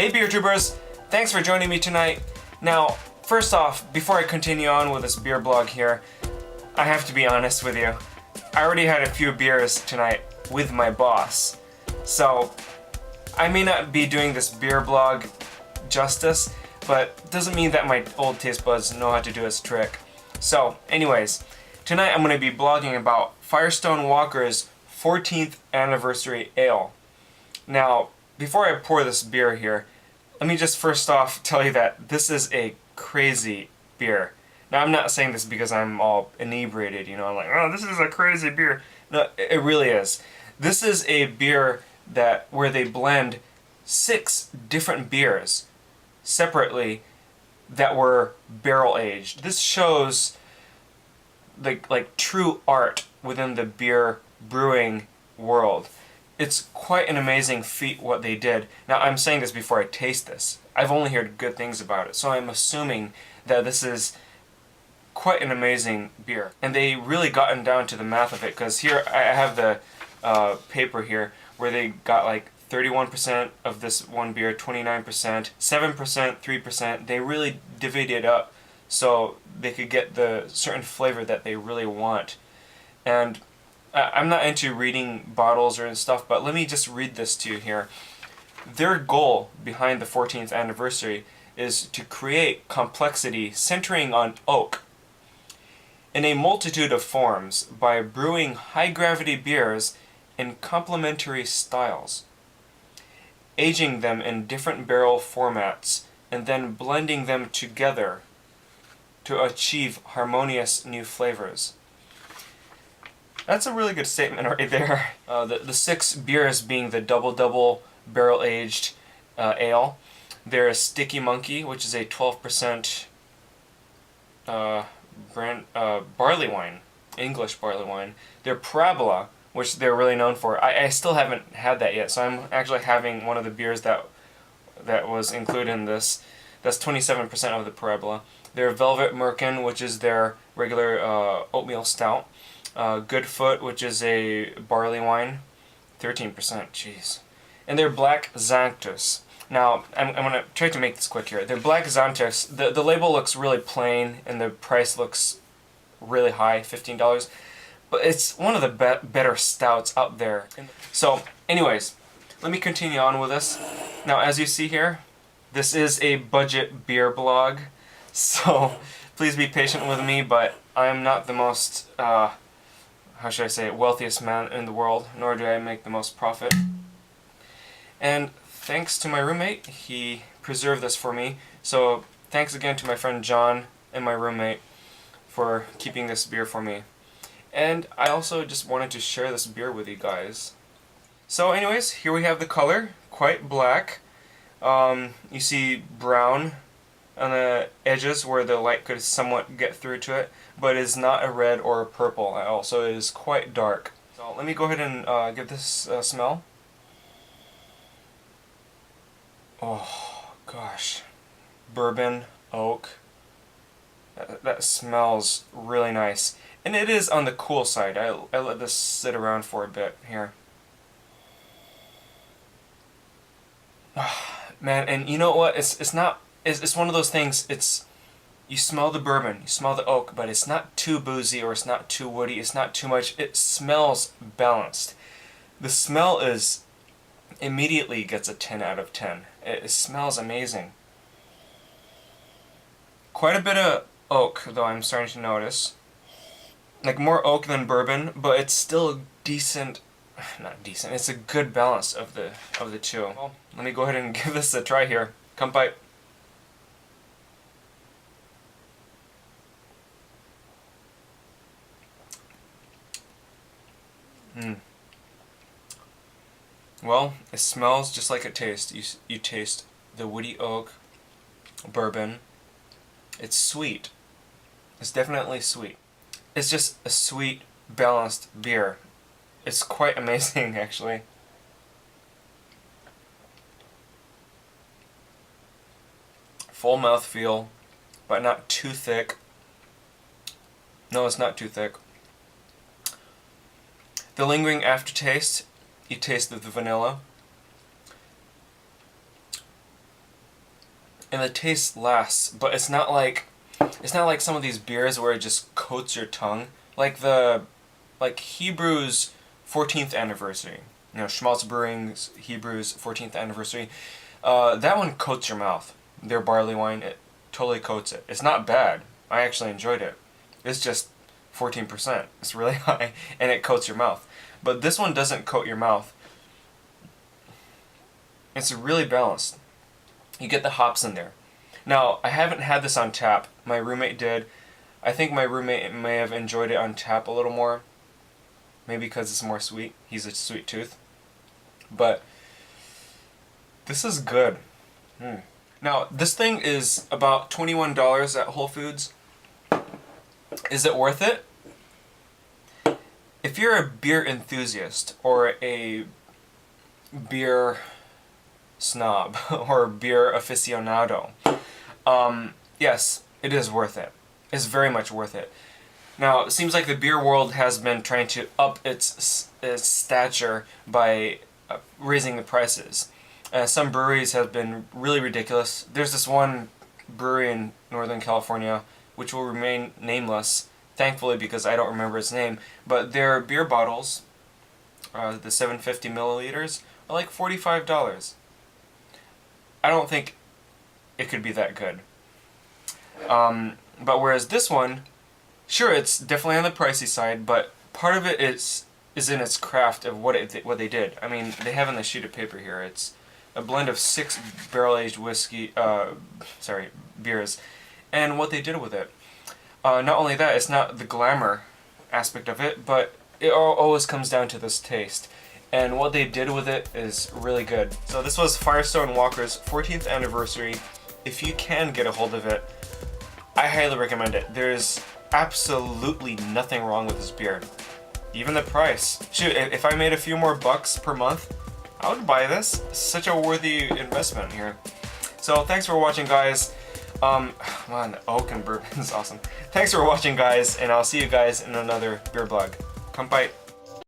Hey beer tubers, thanks for joining me tonight. Now, first off, before I continue on with this beer blog here, I have to be honest with you. I already had a few beers tonight with my boss, so I may not be doing this beer blog justice, but doesn't mean that my old taste buds know how to do its trick. So, anyways, tonight I'm going to be blogging about Firestone Walker's 14th anniversary ale. Now, before I pour this beer here, let me just first off tell you that this is a crazy beer. Now, I'm not saying this because I'm all inebriated, you know, I'm like, oh, this is a crazy beer. No, it really is. This is a beer where they blend 6 different beers separately that were barrel aged. This shows like true art within the beer brewing world. It's quite an amazing feat what they did. Now, I'm saying this before I taste this. I've only heard good things about it, so I'm assuming that this is quite an amazing beer. And they really gotten down to the math of it, because here I have the paper here where they got like 31% of this one beer, 29%, 7%, 3%. They really divvied it up so they could get the certain flavor that they really want. And I'm not into reading bottles or stuff, but let me just read this to you here. Their goal behind the 14th anniversary is to create complexity centering on oak in a multitude of forms by brewing high-gravity beers in complementary styles, aging them in different barrel formats, and then blending them together to achieve harmonious new flavors. That's a really good statement right there. The 6 beers being the double barrel-aged ale. There's Sticky Monkey, which is a 12% barley wine, English barley wine. There's Parabola, which they're really known for. I still haven't had that yet, so I'm actually having one of the beers that was included in this. That's 27% of the Parabola. There's Velvet Merkin, which is their regular oatmeal stout. Goodfoot, which is a barley wine, 13%, jeez. And they're Black Xanthus. Now, I'm going to try to make this quick here. They're Black Xanthus. The label looks really plain, and the price looks really high, $15. But it's one of the better stouts out there. So, anyways, let me continue on with this. Now, as you see here, this is a budget beer blog, so please be patient with me, but I am not the most, how should I say it, wealthiest man in the world, nor do I make the most profit. And thanks to my roommate, he preserved this for me. So thanks again to my friend John and my roommate for keeping this beer for me. And I also just wanted to share this beer with you guys. So anyways, here we have the color, quite black. You see brown on the edges where the light could somewhat get through to it, but it's not a red or a purple at all, so it is quite dark. So let me go ahead and give this a smell. Oh gosh, bourbon, oak, that smells really nice. And it is on the cool side. I let this sit around for a bit here. Man, and you know what, it's one of those things, you smell the bourbon, you smell the oak, but it's not too boozy or it's not too woody, it's not too much. It smells balanced. The smell immediately gets a 10 out of 10. It smells amazing. Quite a bit of oak, though, I'm starting to notice. Like more oak than bourbon, but it's still decent. Not decent, it's a good balance of the two. Well, let me go ahead and give this a try here. Kanpai. Well, it smells just like it tastes. You taste the woody oak, bourbon. It's sweet. It's definitely sweet. It's just a sweet, balanced beer. It's quite amazing, actually. Full mouthfeel, but not too thick. No, it's not too thick. The lingering aftertaste, you taste the vanilla. and the taste lasts, but it's not like some of these beers where it just coats your tongue. Like Hebrew's 14th anniversary. You know, Schmaltz Brewing's Hebrew's 14th anniversary. That one coats your mouth. Their barley wine, it totally coats it. It's not bad. I actually enjoyed it. It's just 14%. It's really high, and it coats your mouth. But this one doesn't coat your mouth. It's really balanced. You get the hops in there. Now, I haven't had this on tap. My roommate did. I think my roommate may have enjoyed it on tap a little more. Maybe because it's more sweet. He's a sweet tooth. But this is good. Now, this thing is about $21 at Whole Foods. Is it worth it? If you're a beer enthusiast or a beer snob or beer aficionado, yes, it is worth it. It's very much worth it. Now, it seems like the beer world has been trying to up its stature by raising the prices. Some breweries have been really ridiculous. There's this one brewery in Northern California, which will remain nameless, thankfully, because I don't remember its name, but their beer bottles, the 750 milliliters, are like $45. I don't think it could be that good. But whereas this one, sure, it's definitely on the pricey side, but part of it is in its craft of what they did. I mean, they have on the sheet of paper here. It's a blend of 6 barrel-aged beers, and what they did with it. Not only that, it's not the glamour aspect of it, but it always comes down to this taste. And what they did with it is really good. So this was Firestone Walker's 14th anniversary. If you can get a hold of it, I highly recommend it. There's absolutely nothing wrong with this beer. Even the price. Shoot, if I made a few more bucks per month, I would buy this. It's such a worthy investment here. So thanks for watching, guys. Man, oak and bourbon is awesome. Thanks for watching, guys, and I'll see you guys in another beer blog. Kanpai.